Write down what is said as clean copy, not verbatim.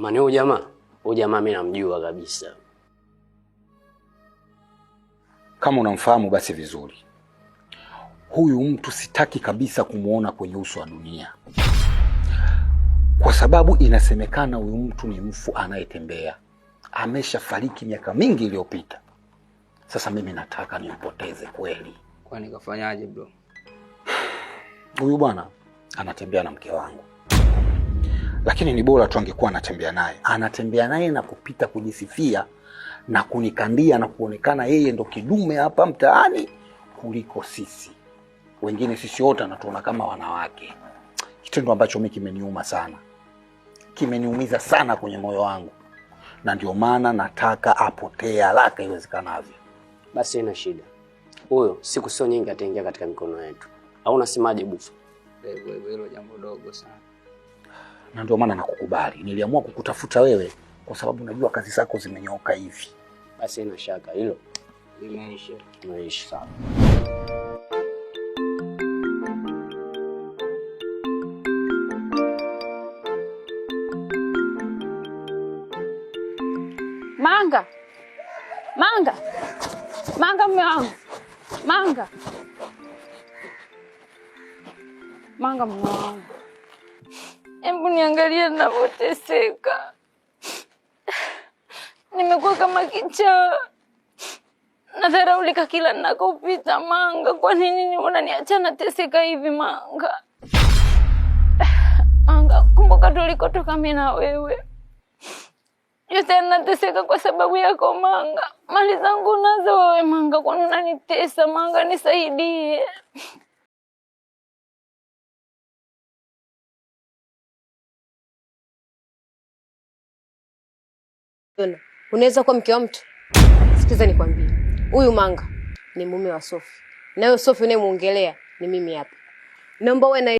Amani huyu jamaa mimi namjua kabisa. Kama unamfahamu basi vizuri. Huyu mtu sitaki kabisa kumuona kwenye uso wa dunia. Kwa sababu inasemekana huyu mtu ni mfu anayetembea. Ameshafariki miaka mingi iliyopita. Sasa mimi nataka nimpoteze kweli. Kwani kafanyaje bro? Huyu bwana anatembea na mke wangu. Lakini ni bora tu angekuwa anatembea naye. Anatembea naye na kupita kujisifia na kunikandia na kuonekana yeye ndo kidume hapa mtaani kuliko sisi. Wengine sisi wote anatuona kama wanawake. Kitendo ambacho mimi kimeniuma sana. Kimeniumiza sana kwenye moyo wangu. Na ndio maana nataka apotee haraka iwezekanavyo. Basi ina shida. Huyo siku sio nyingi ataingia katika mikono yetu. Au unasemaje Bufu? Hilo jambo dogo sana. Na ndio maana nakukubali. Niliamua kukutafuta wewe kwa sababu najua kazi zako zimenyooka hivi. Basi ina shaka hilo. Limeisha. Limeisha sana. Manga. Manga mume wangu. Manga mume wangu. Hebu niangalie ninapoteseka. Nimekuwa kama kichaa. Nadharaulika kila ninakopita Manga. Kwa nini unaniacha nateseka hivi Manga? Manga, kumbuka tulikotoka mimi na wewe. Yote nateseka kwa sababu yako Manga. Mali zangu nazo wewe Manga, kwa nini unanitesa Manga, nisaidie. Unaweza kuwa mke wa mtu? Sikiza nikwambie. Huyu Manga ni mume wa Sophie. Na huyo Sophie unayemuongelea ni mimi hapa. Naomba wewe na